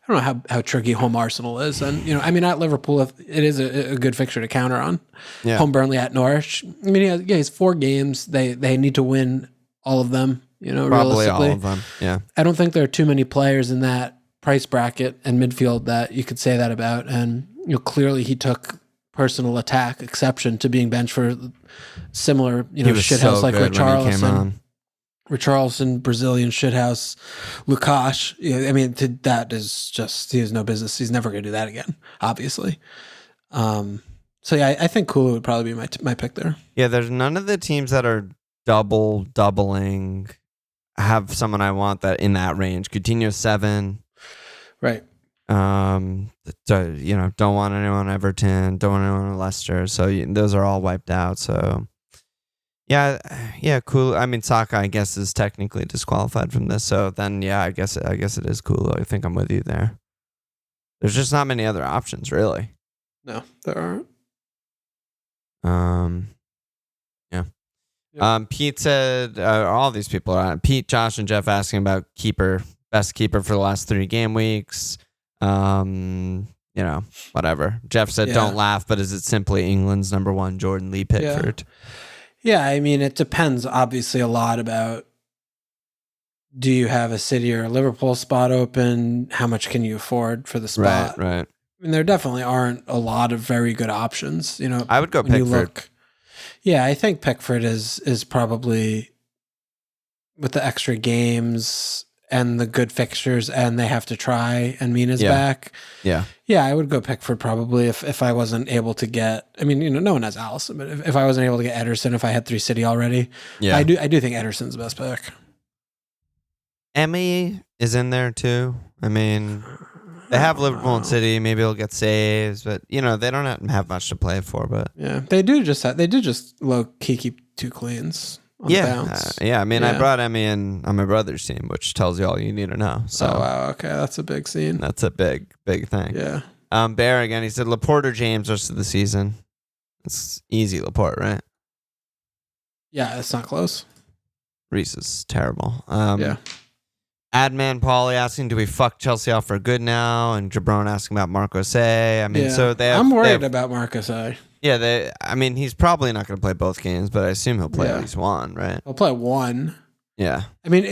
know how tricky home Arsenal is. And, I mean, at Liverpool, it is a good fixture to counter on. Yeah. Home Burnley at Norwich. I mean, he's 4 games. They need to win all of them, Probably realistically. all of them, yeah. I don't think there are too many players in that price bracket and midfield that you could say that about. And, clearly he took personal attack exception to being benched for similar, shithouse so like Richarlison, Brazilian shithouse, Lukash. I mean, that is just, he has no business. He's never going to do that again, obviously. So yeah, I think Kulu would probably be my pick there. Yeah, there's none of the teams that are doubling have someone I want that in that range. Coutinho 7. Right. Don't want anyone Everton, don't want anyone in Leicester. So those are all wiped out. So yeah, cool. I mean, Saka, I guess, is technically disqualified from this. So then, yeah, I guess it is cool. I think I'm with you there. There's just not many other options, really. No, there aren't. Yeah. Yep. Pete said, all these people are Pete, Josh, and Jeff asking about best keeper for the last 3 game weeks. Whatever. Jeff said, don't laugh, but is it simply England's number 1, Jordan Lee Pickford? Yeah, I mean, it depends obviously a lot about, do you have a City or a Liverpool spot open? How much can you afford for the spot? Right. I mean, there definitely aren't a lot of very good options. I would go Pickford. I think Pickford is probably, with the extra games and the good fixtures, and they have to try, and Mina's back. Yeah, I would go Pickford probably if I wasn't able to get. I mean, no one has Allison, but if I wasn't able to get Ederson, if I had 3 City already, I do think Ederson's the best pick. Emmy is in there too. I mean, they have Liverpool and City. Maybe he'll get saves, but they don't have much to play for. But yeah, they did just low key keep 2 cleans on the bounce. I mean, I brought Emmy in on my brother's team, which tells you all you need to know. So, oh, wow. Okay, that's a big scene. That's a big thing. Yeah. Bear again, he said Laporte or James rest of the season. It's easy Laporte, right? Yeah, it's not close. Reese is terrible. Yeah. Adman Pauly asking, do we fuck Chelsea off for good now? And Jabron asking about Marcos A. I mean, so they have, I'm worried about Marcos A. Yeah, I mean, he's probably not going to play both games, but I assume he'll play at least one, right? He'll play one. Yeah. I mean,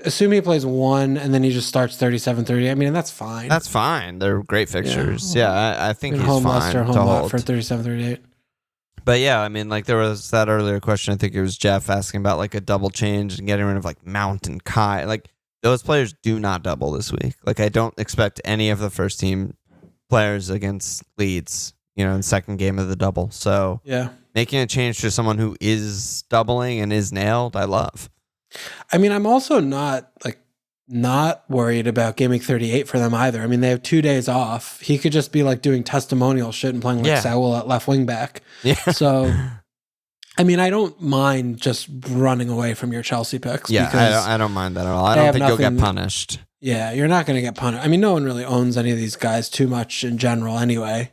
assume he plays one and then he just starts 37-30. I mean, that's fine. That's fine. They're great fixtures. Yeah, I think he's home fine Leicester, to home hold. for 37-38. But yeah, I mean, like there was that earlier question. I think it was Jeff asking about like a double change and getting rid of like Mount and Kai. Like those players do not double this week. Like I don't expect any of the first team players against Leeds, in the second game of the double. So yeah, making a change to someone who is doubling and is nailed, I love. I mean, I'm also not worried about gaming 38 for them either. I mean, they have 2 days off. He could just be like doing testimonial shit and playing like Saul at left wing back. Yeah. So, I mean, I don't mind just running away from your Chelsea picks. Yeah, I don't mind that at all. I don't think you'll get punished. Yeah, you're not going to get punished. I mean, no one really owns any of these guys too much in general anyway.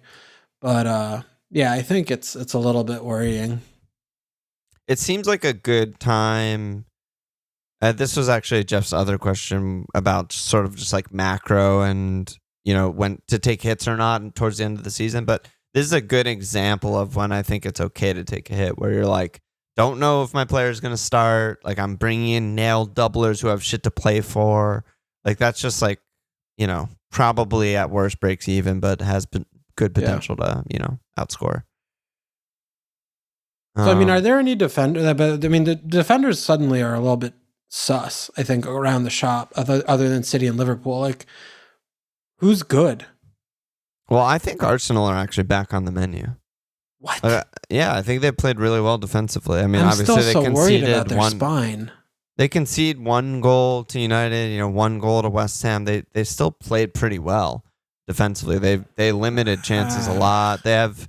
But yeah, I think it's a little bit worrying. It seems like a good time. This was actually Jeff's other question about sort of just like macro and, when to take hits or not towards the end of the season. But this is a good example of when I think it's okay to take a hit where you're like, don't know if my player is going to start. Like I'm bringing in nailed doublers who have shit to play for. Like that's just like, probably at worst breaks even, but has good potential to, outscore. So, I mean, are there any defenders? But I mean, the defenders suddenly are a little bit sus, I think, around the shop, other than City and Liverpool. Like, who's good? Well, I think Arsenal are actually back on the menu. What? Yeah, I think they played really well defensively. I mean, I'm obviously still they so worried about conceded their spine. They concede 1 goal to United, 1 goal to West Ham. They still played pretty well defensively. They limited chances a lot. They have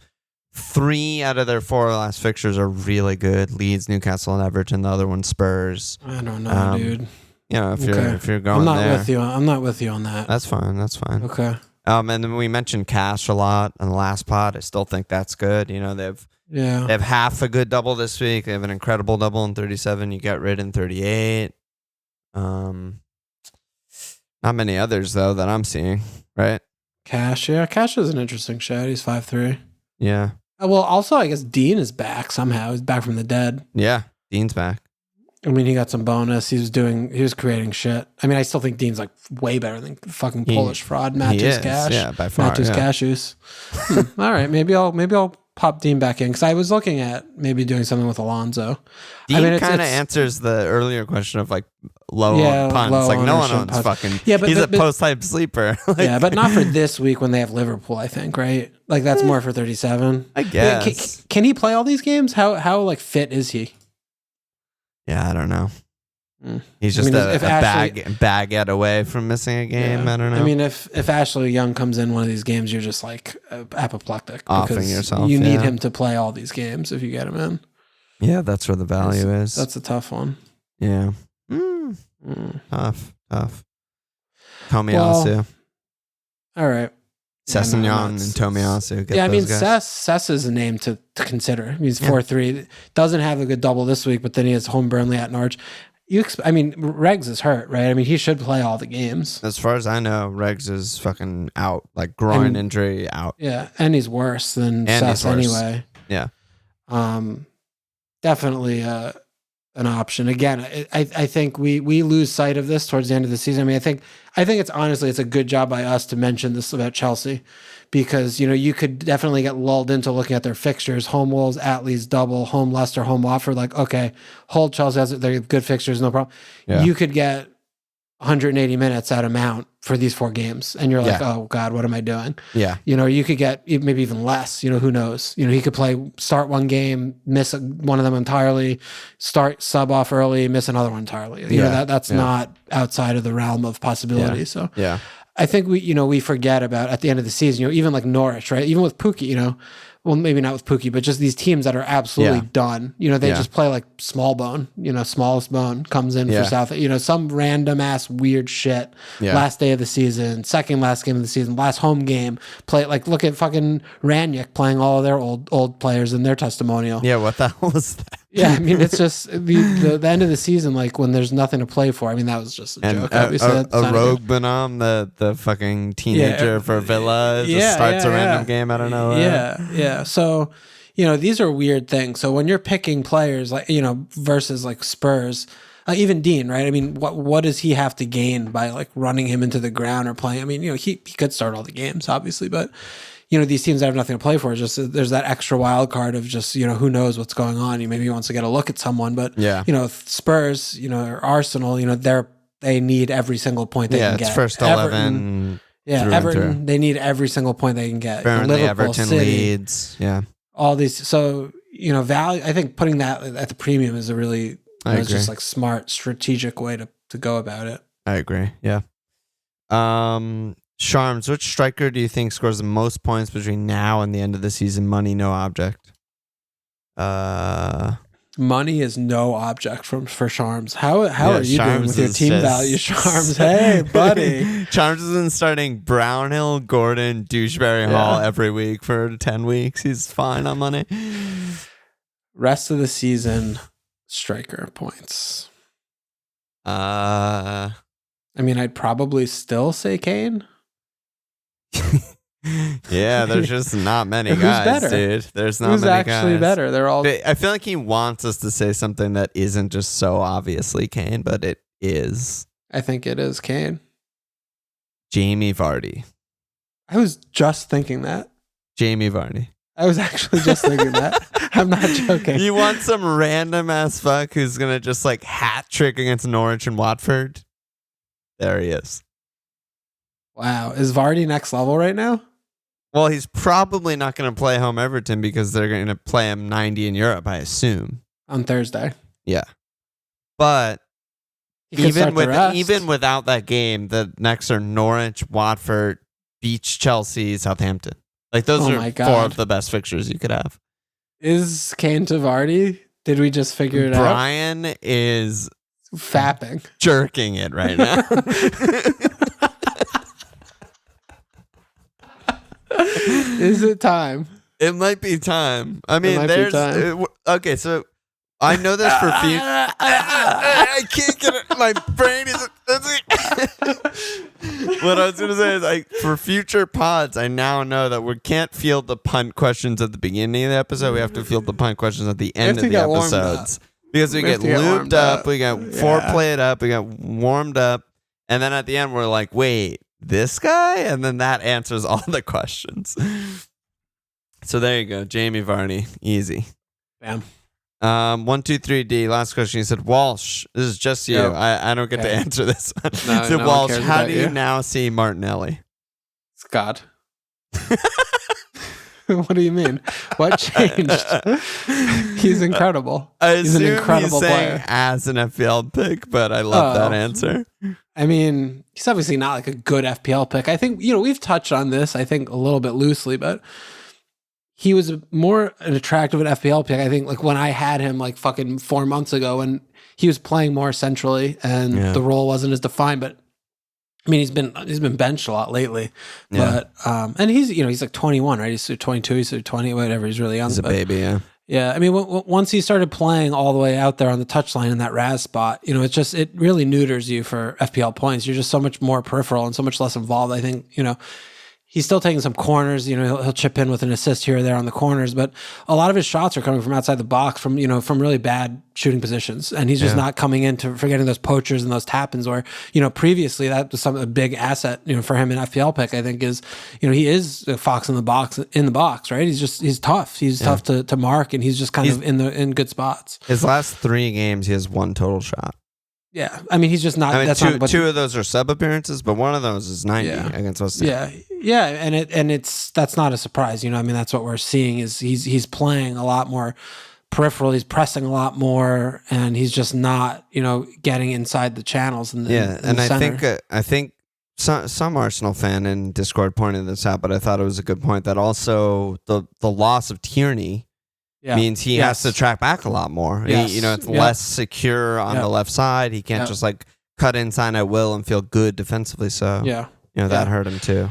3 out of their 4 last fixtures are really good. Leeds, Newcastle, and Everton. The other one's Spurs. I don't know, dude. If you're going I'm not there, with you. I'm not with you on that. That's fine. Okay. And then we mentioned Cash a lot on the last pod. I still think that's good. They have half a good double this week. They have an incredible double in 37. You got rid in 38. Not many others though that I'm seeing. Right? Cash. Yeah, Cash is an interesting shot. He's 5'3". Yeah. Well, also, I guess Dean is back somehow. He's back from the dead. Yeah, Dean's back. I mean, he got some bonus. He was creating shit. I mean, I still think Dean's like way better than fucking Polish fraud. Matthews Cash. Yeah, by far. Matthews Cashews. All right, maybe I'll pop Dean back in because I was looking at maybe doing something with Alonso. Dean kind of answers the earlier question of like low punts. Low like no one owns punts. fucking. Yeah, but he's a post-hype sleeper. But not for this week when they have Liverpool. I think right. Like that's more for 37. I guess. Can he play all these games? How like fit is he? Yeah, I don't know. He's just a baguette away from missing a game. I don't know. I mean, if Ashley Young comes in one of these games, you're just like apoplectic. Offing yourself. You need him to play all these games if you get him in. Yeah, that's where the value is. That's a tough one. Yeah. Tough. Tomiyasu. All right. Sessegnon and Tomiyasu. Yeah, I mean, Sess is a name to consider. He's 4-3. Doesn't have a good double this week, but then he has home Burnley at Norwich. Regs is hurt, right? I mean, he should play all the games. As far as I know, Regs is fucking out, like groin injury out. Yeah, and he's worse than Sess anyway. Yeah. Definitely an option. Again, I think we lose sight of this towards the end of the season. I mean, I think it's honestly, it's a good job by us to mention this about Chelsea because, you could definitely get lulled into looking at their fixtures, home Wolves, at Leeds double, home Leicester, home Watford, like, okay, hold Chelsea has they're good fixtures, no problem. Yeah. You could get 180 minutes at Mount for these 4 games. And you're like, oh God, what am I doing? Yeah. You could get maybe even less, who knows? He could start one game, miss one of them entirely, sub off early, miss another one entirely. That's not outside of the realm of possibility. Yeah. So yeah. I think we forget about at the end of the season, even like Norwich, right? Even with Pookie, well, maybe not with Pookie, but just these teams that are absolutely done. You know, they Yeah. just play like small bone, you know, smallest bone comes in for South, you know, some random ass weird shit. Yeah. Last day of the season, second last game of the season, last home game, play like look at fucking Ranić playing all of their old players in their testimonial. Yeah, what the hell was that? Yeah, I mean, it's just the end of the season, like when there's nothing to play for. I mean, that was just a joke. Obviously, a rogue Bonhomme, the fucking teenager for Villa, just starts a random game out of nowhere. Yeah. So, you know, these are weird things. So when you're picking players, like, you know, versus like Spurs, even Dean, right? I mean, what does he have to gain by like running him into the ground or playing? I mean, you know, he could start all the games, obviously, but you know, these teams that have nothing to play for, just there's that extra wild card of just, you know, who knows what's going on. Maybe he wants to get a look at someone, but you know, Spurs, you know, or Arsenal, you know, they need every single point they can get. It's first 11. Everton, they need every single point they can get. Apparently, Liverpool, Everton City, leads. Yeah, all these. So you know, value. I think putting that at the premium is a really, it's just like smart, strategic way to go about it. I agree. Yeah. Sharms, which striker do you think scores the most points between now and the end of the season? Money, no object. Money is no object for Sharms. How are you doing with your team value, Sharms? Hey, buddy. Sharms has been starting Brownhill, Gordon, Doucheberry Hall every week for 10 weeks. He's fine on money. Rest of the season, striker points. I mean, I'd probably still say Kane. Yeah, there's just not many guys, dude. There's not many guys. Who's actually better? They're all. I feel like he wants us to say something that isn't just so obviously Kane, but it is. I think it is Kane. Jamie Vardy. I was just thinking that. Jamie Vardy. I was actually just thinking that. I'm not joking. You want some random ass fuck who's gonna just like hat trick against Norwich and Watford? There he is. Wow. Is Vardy next level right now? Well, he's probably not going to play home Everton because they're going to play him 90 in Europe, I assume. On Thursday. Yeah. But even without that game, the next are Norwich, Watford, Beach, Chelsea, Southampton. Like those are four of the best fixtures you could have. Is Kane to Vardy? Did we just figure it out? Brian is fapping. Jerking it right now. Is it time? It might be time. I mean, okay, so I know this for future. I can't get it. My brain is. What I was going to say is, for future pods, I now know that we can't field the punt questions at the beginning of the episode. We have to field the punt questions at the end of the episodes. Because we get lubed up, we got foreplayed up, we got warmed up, and then at the end, we're like, wait. This guy, and then that answers all the questions. So there you go, Jamie Vardy, easy. Bam. 1, 2, 3, D. Last question. He said, Walsh. This is just you. Yep. I don't get to answer this. So Walsh, how do you now see Martinelli? Scott. What do you mean? What changed? He's incredible. He's an incredible player. As an FPL pick, but I love that answer. I mean, he's obviously not like a good FPL pick. I think, you know, we've touched on this, I think, a little bit loosely, but he was more an attractive an FPL pick. I think like when I had him like fucking 4 months ago and he was playing more centrally and the role wasn't as defined, but I mean, he's been benched a lot lately, but and he's like 21, right? He's 22, he's 20, whatever. He's really young. He's a baby, yeah. Yeah, I mean, once he started playing all the way out there on the touchline in that Raz spot, you know, it really neuters you for FPL points. You're just so much more peripheral and so much less involved. I think, you know, he's still taking some corners. You know, he'll chip in with an assist here or there on the corners, but a lot of his shots are coming from outside the box, from really bad shooting positions, and he's just not coming in for getting those poachers and those tap-ins. Where, you know, previously that was a big asset, you know, for him in FPL pick. I think is, you know, he is a fox in the box, right? He's tough. He's tough to mark, and he's just kind of in good spots. His last 3 games, he has 1 total shot. Yeah, I mean, he's just not. I mean, two of those are sub appearances, but one of those is 90 against West Ham. Yeah, and that's not a surprise. You know, I mean, that's what we're seeing is he's playing a lot more peripheral. He's pressing a lot more, and he's just not, you know, getting inside the channels. And I think some Arsenal fan in Discord pointed this out, but I thought it was a good point that also the loss of Tierney means he has to track back a lot more. Yes. It's less secure on the left side. He can't just like cut inside at will and feel good defensively. So that hurt him too.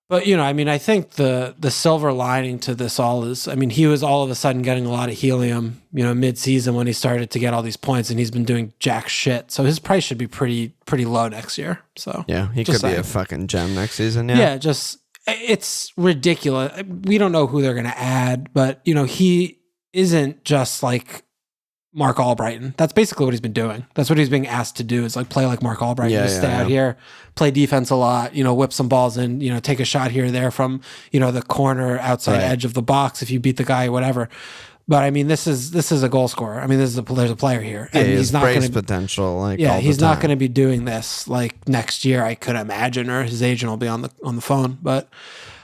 But, I think the silver lining to this all is, he was all of a sudden getting a lot of helium, mid-season when he started to get all these points, and he's been doing jack shit. So his price should be pretty low next year. So yeah, he could be a fucking gem next season. Yeah, it's ridiculous. We don't know who they're going to add, but, he isn't just like Mark Albrighton. That's basically what he's been doing. That's what he's being asked to do, is like play like Mark Albrighton. Just stay out here, play defense a lot, whip some balls in, take a shot here or there from, the corner outside edge of the box if you beat the guy or whatever. But this is a goal scorer. There's a player here. And he's not going to potential. He's not going to be doing this like next year, I could imagine, or his agent will be on the phone. But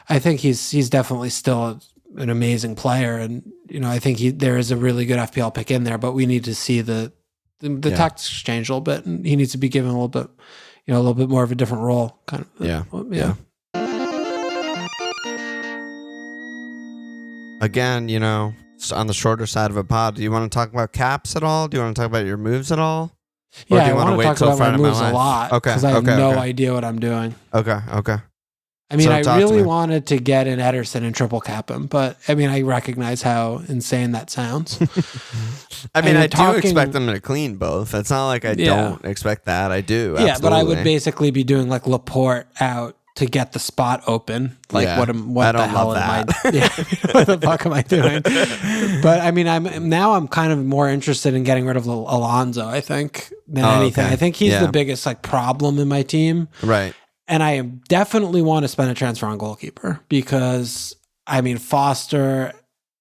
I think he's definitely still an amazing player, and I think there is a really good FPL pick in there, but we need to see the tactics change a little bit, and he needs to be given a little bit more of a different role, kind of. Yeah. Again, on the shorter side of a pod, do you want to talk about caps at all? Do you want to talk about your moves at all? Or do you want to wait till Friday my moves a lot, because I have no idea what I'm doing. Okay. I really wanted to get in Ederson and triple cap him, but I recognize how insane that sounds. I do expect them to clean both. It's not like I don't expect that. I do. Yeah, but I would basically be doing like Laporte out to get the spot open. Like what the hell am I? What the fuck am I doing? But I'm kind of more interested in getting rid of Alonso, I think, than anything. Okay. I think he's the biggest like problem in my team. Right. And I definitely want to spend a transfer on goalkeeper, because Foster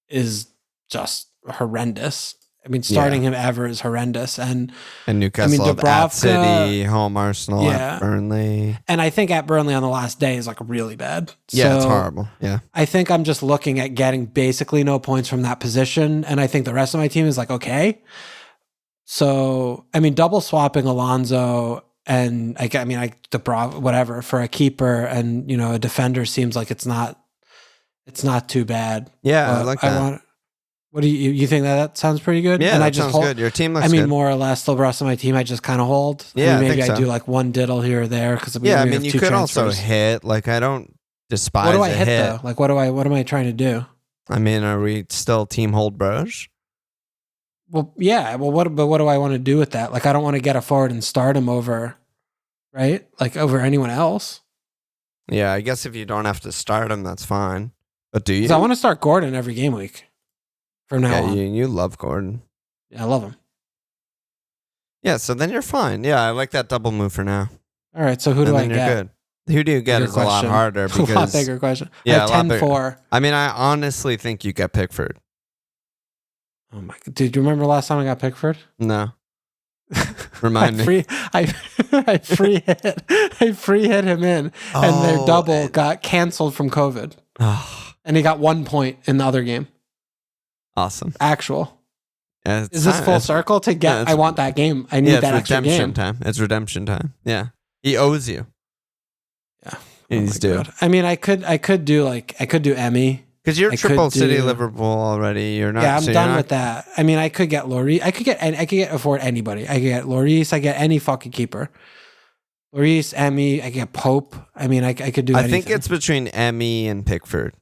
is just horrendous. Starting him ever is horrendous. And Newcastle, at City, home Arsenal, at Burnley. And I think at Burnley on the last day is like really bad. Yeah, it's horrible. Yeah. I think I'm just looking at getting basically no points from that position. And I think the rest of my team is like, okay. So, double swapping Alonso and whatever for a keeper and, a defender seems like it's not too bad. Yeah, I like that. What do you think that sounds pretty good? Yeah, that sounds good. Your team looks good. More or less the rest of my team I just kind of hold. Yeah, maybe I do like one diddle here or there, because you could transfers. Also hit. Like, I don't despise. What do I hit though? Like, what am I trying to do? Are we still team hold bros? Well, yeah. Well, what do I want to do with that? Like, I don't want to get a forward and start him over, right? Like over anyone else. Yeah, I guess if you don't have to start him, that's fine. But do you? Because I want to start Gordon every game week. From now on. You love Gordon. Yeah, I love him. Yeah, so then you're fine. Yeah, I like that double move for now. All right, so who do I get? Good. Who do you get is a lot harder. Because, a lot bigger question. Yeah, I have 10-4. I honestly think you get Pickford. Oh my God. Dude, do you remember last time I got Pickford? No. Remind me. I free hit him in, and their double got canceled from COVID. And he got 1 point in the other game. Awesome. Actual. Yeah, is this full circle to get? I want that game. I need that extra game. It's redemption time. Yeah, he owes you. Yeah, he's due. I could do Emmy, because you're triple City Liverpool already. You're not. Yeah, I'm done with that. I could get Lloris. I could afford anybody. I could get Lloris. I get any fucking keeper. Lloris, Emmy. I get Pope. I could do. I think it's between Emmy and Pickford,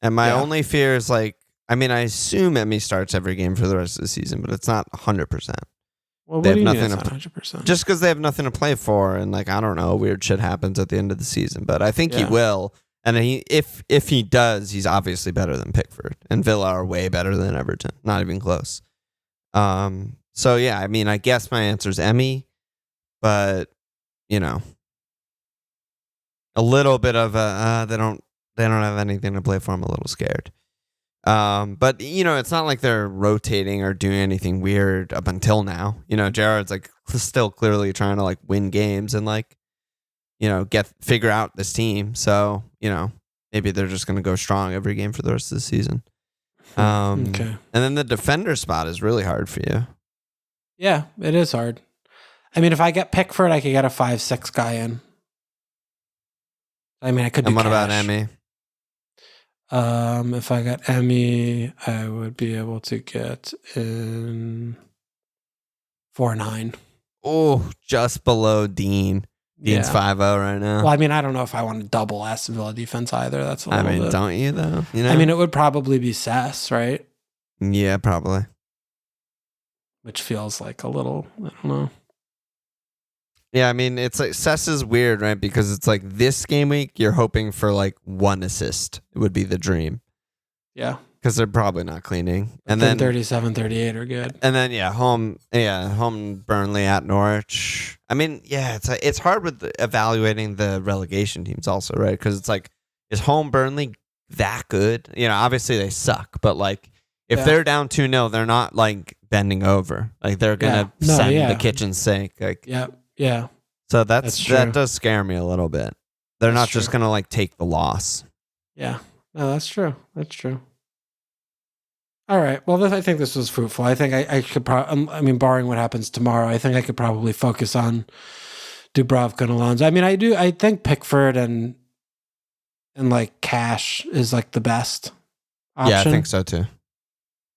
and my only fear is like. I assume Emmy starts every game for the rest of the season, but it's not 100%. Well, they have nothing to 100%. Just because they have nothing to play for, and I don't know, weird shit happens at the end of the season. But I think he will, and if he does, he's obviously better than Pickford, and Villa are way better than Everton, not even close. So yeah, I guess my answer is Emmy, but a little bit of they don't have anything to play for. I'm a little scared. But it's not like they're rotating or doing anything weird up until now. Gerrard's still clearly trying to win games and figure out this team. So, maybe they're just going to go strong every game for the rest of the season. Okay. And then the defender spot is really hard for you. Yeah, it is hard. If I get Pickford, I could get a 5-6 guy in. I mean, I could do And what cash. about Emmy? If I got Emmy, I would be able to get in 4-9. Oh, just below Dean. Dean's 5-0 right now. Well, I mean, I don't know if I want to double Aston Villa defense either. That's a little bit. Don't you though? You know? I mean, it would probably be Sess, right? Yeah, probably. Which feels like a little, I don't know. Yeah, I mean, it's like Sess is weird, right? Because it's like this game week, you're hoping for like 1 assist. It would be the dream. Yeah. Because they're probably not cleaning. And then 37-38 are good. And then home Burnley at Norwich. I mean, yeah, it's hard with evaluating the relegation teams also, right? Because it's like, is home Burnley that good? You know, obviously they suck, but like if they're down 2-0, they're not like bending over. Like they're gonna send the kitchen sink. Like yeah. So that does scare me a little bit. They're not just gonna like take the loss. Yeah. No, that's true. That's true. All right. Well, I think this was fruitful. I think I could probably, I mean, barring what happens tomorrow, I think I could probably focus on Dubravka and Alonso. I mean, I think Pickford and like Cash is like the best option. Yeah, I think so too.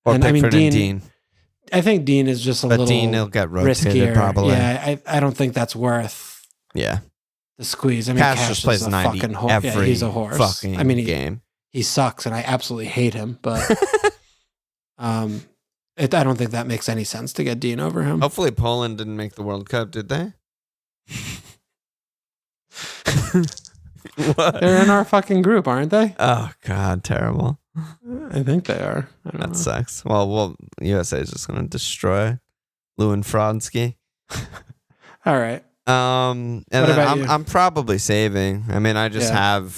Or and Pickford and Dean. I think Dean is just a little Dean will get rotated riskier. probably. Yeah, I don't think that's worth the squeeze. I mean, Cash just plays 90 fucking horse. every he's a horse. Fucking game. He sucks, and I absolutely hate him. But I don't think that makes any sense to get Dean over him. Hopefully, Poland didn't make the World Cup, did they? What? They're in our fucking group, aren't they? Oh God, terrible. I think they are. That sucks. Well, USA is just gonna destroy Lewandowski. All right. And what about you? I'm probably saving. I mean, I have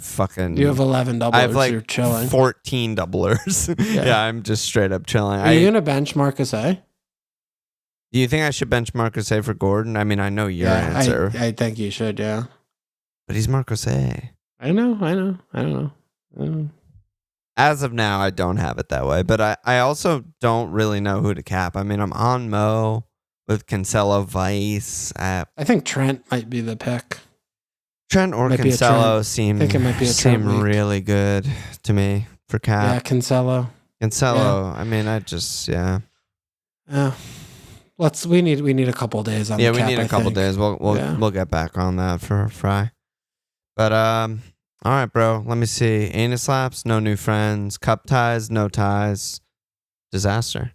fucking. You have 11 doublers. I have like you're chilling. 14 doublers. Yeah, I'm just straight up chilling. Are you gonna bench Marcus A? Do you think I should bench Marcus A for Gordon? I mean, I know your answer. I think you should. Yeah. But he's Marcus A. I know. I don't know. As of now, I don't have it that way. But I also don't really know who to cap. I mean, I'm on Mo with Cancelo, Vice. I think Trent might be the pick. Trent or Cancelo seem really good to me for cap. Yeah, Cancelo. Yeah. I mean, I just we need a couple days on. Yeah, the cap, we need a couple days. We'll get back on that for Fry. But all right, bro. Let me see. Anus slaps, no new friends. Cup ties, no ties. Disaster.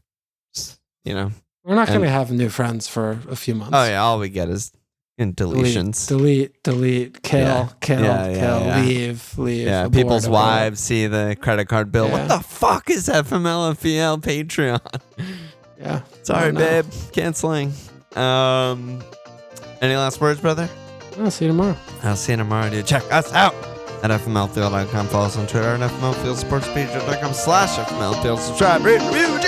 You know. We're not going to have new friends for a few months. Oh yeah, all we get is deletions. Delete, kill, leave. Yeah, people's wives see the credit card bill. What the fuck is FMLFPL Patreon? Yeah. Sorry, babe. Canceling. Any last words, brother? I'll see you tomorrow. I'll see you tomorrow, dude. Check us out at FMLfield.com. Follow us on Twitter at FMLfieldsportspage.com/FMLfield. Subscribe, rate, review,